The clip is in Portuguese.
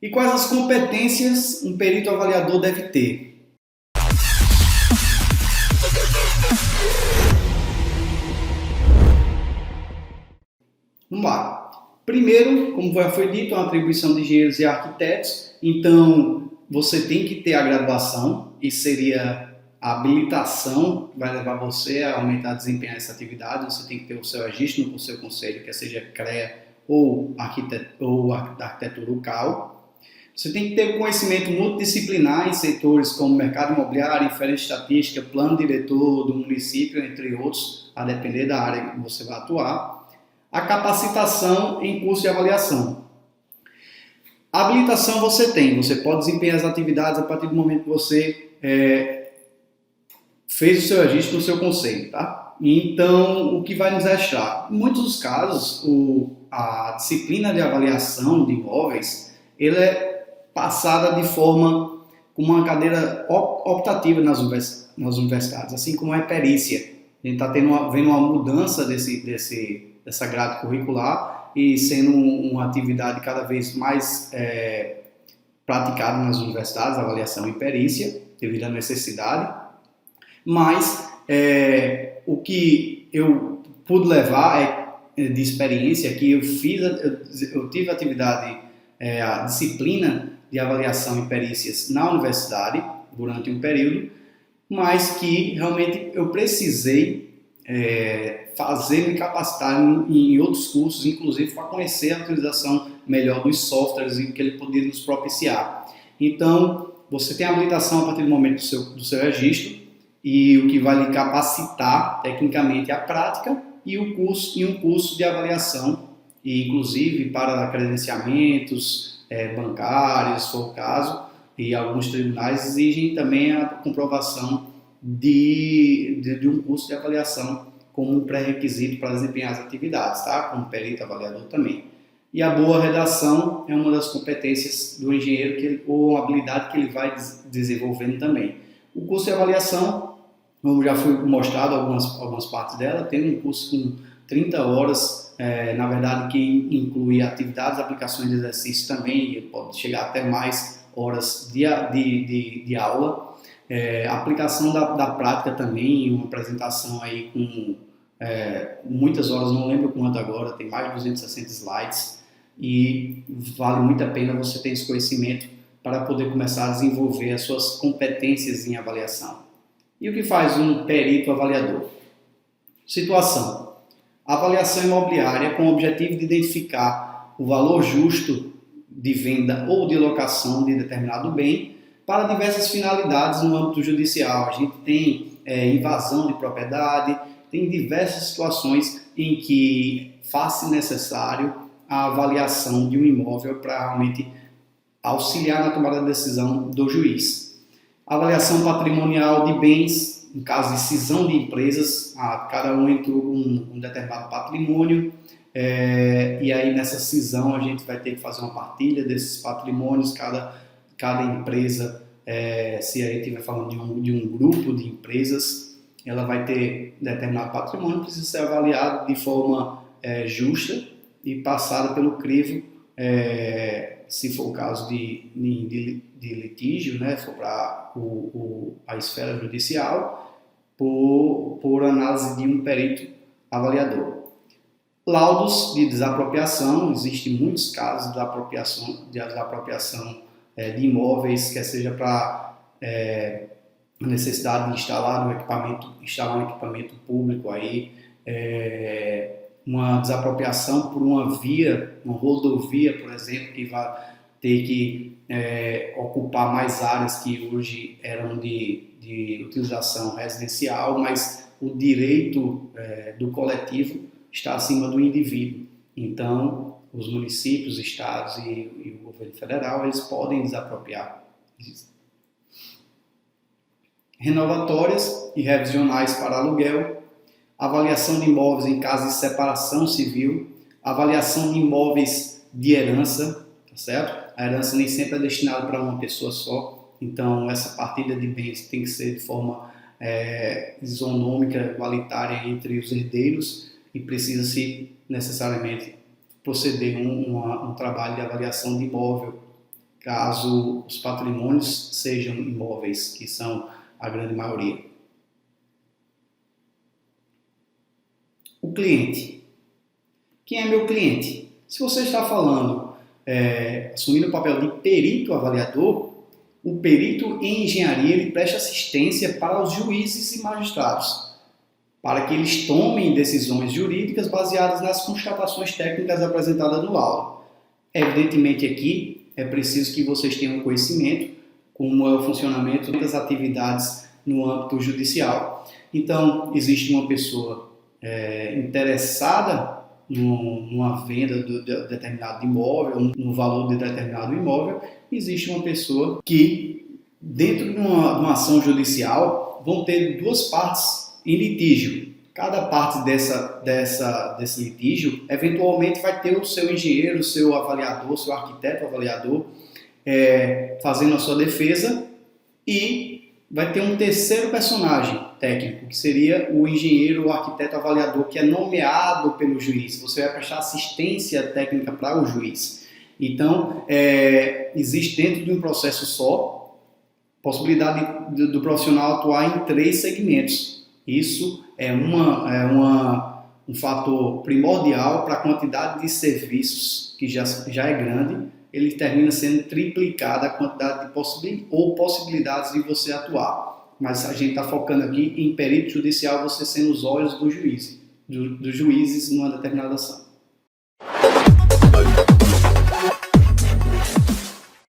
E quais as competências um perito avaliador deve ter? Vamos lá. Primeiro, como já foi dito, é uma atribuição de engenheiros e arquitetos. Então, você tem que ter a graduação, e seria a habilitação que vai levar você a aumentar, a desempenhar essa atividade. Você tem que ter o seu registro no seu conselho, quer seja CREA ou arquitetura local. Você tem que ter conhecimento multidisciplinar em setores como mercado imobiliário, inferência estatística, plano diretor do município, entre outros, a depender da área que você vai atuar. A capacitação em curso de avaliação. A habilitação você pode desempenhar as atividades a partir do momento que você fez o seu registro no seu conselho, tá? Então, o que vai nos restar? Em muitos dos casos, a disciplina de avaliação de imóveis, ela é passada de forma com uma cadeira optativa nas universidades, assim como é perícia. A gente está vendo uma mudança dessa grade curricular e sendo uma atividade cada vez mais praticada nas universidades, avaliação e perícia, devido à necessidade. Mas o que eu pude levar de experiência, que eu tive atividade, a disciplina de avaliação e perícias na universidade durante um período, mas que realmente eu precisei me capacitar em outros cursos, inclusive para conhecer a utilização melhor dos softwares e que ele poderia nos propiciar. Então, você tem a habilitação a partir do momento do seu registro, e o que vai lhe capacitar tecnicamente é a prática e um curso de avaliação, e inclusive para credenciamentos bancários, se for o caso, e alguns tribunais exigem também a comprovação de um curso de avaliação como um pré-requisito para desempenhar as atividades, tá? Como perito avaliador também. E a boa redação é uma das competências do engenheiro ou uma habilidade que ele vai desenvolvendo também. O curso de avaliação, como já foi mostrado algumas partes dela, tem um curso com 30 horas, na verdade, que inclui atividades, aplicações de exercício também, e pode chegar até mais horas de aula. A aplicação da prática também, uma apresentação aí com muitas horas, não lembro quanto agora, tem mais de 260 slides, e vale muito a pena você ter esse conhecimento para poder começar a desenvolver as suas competências em avaliação. E o que faz um perito avaliador? Situação: avaliação imobiliária com o objetivo de identificar o valor justo de venda ou de locação de determinado bem para diversas finalidades no âmbito judicial. A gente tem invasão de propriedade, tem diversas situações em que faz-se necessário a avaliação de um imóvel para realmente auxiliar na tomada de decisão do juiz. Avaliação patrimonial de bens, no caso de cisão de empresas, cada um entrou com um determinado patrimônio, e aí nessa cisão a gente vai ter que fazer uma partilha desses patrimônios, cada empresa, se a gente estiver falando de um grupo de empresas, ela vai ter determinado patrimônio, precisa ser avaliado de forma justa e passada pelo crivo, se for o caso de litígio, né, for para a esfera judicial, por análise de um perito avaliador. Laudos de desapropriação, existem muitos casos de desapropriação de imóveis, quer seja para a necessidade de instalar um equipamento público aí, uma desapropriação por uma rodovia, por exemplo, que vai ter que ocupar mais áreas que hoje eram de utilização residencial, mas o direito do coletivo está acima do indivíduo. Então, os municípios, estados e o governo federal, eles podem desapropriar. Renovatórias e revisionais para aluguel, avaliação de imóveis em caso de separação civil, avaliação de imóveis de herança, tá certo? A herança nem sempre é destinada para uma pessoa só, então essa partilha de bens tem que ser de forma isonômica, igualitária entre os herdeiros, e precisa-se necessariamente proceder um trabalho de avaliação de imóvel caso os patrimônios sejam imóveis, que são a grande maioria. O cliente. Quem é meu cliente? Se você está falando, assumindo o papel de perito avaliador, o perito em engenharia ele presta assistência para os juízes e magistrados, para que eles tomem decisões jurídicas baseadas nas constatações técnicas apresentadas no laudo. Evidentemente aqui é preciso que vocês tenham conhecimento como é o funcionamento das atividades no âmbito judicial. Então, existe uma pessoa interessada numa venda de determinado imóvel, no valor de determinado imóvel, existe uma pessoa que, dentro de uma ação judicial, vão ter duas partes em litígio. Cada parte desse litígio, eventualmente, vai ter o seu engenheiro, o seu avaliador, o seu arquiteto avaliador, fazendo a sua defesa, e vai ter um terceiro personagem técnico, que seria o engenheiro, o arquiteto avaliador, que é nomeado pelo juiz. Você vai prestar assistência técnica para o juiz. Então, existe dentro de um processo só possibilidade do profissional atuar em 3 segmentos. Isso é um fator primordial para a quantidade de serviços, que já é grande. Ele termina sendo triplicada a quantidade de possibilidades de você atuar. Mas a gente está focando aqui em perito judicial, você sendo os olhos dos juízes numa determinada ação.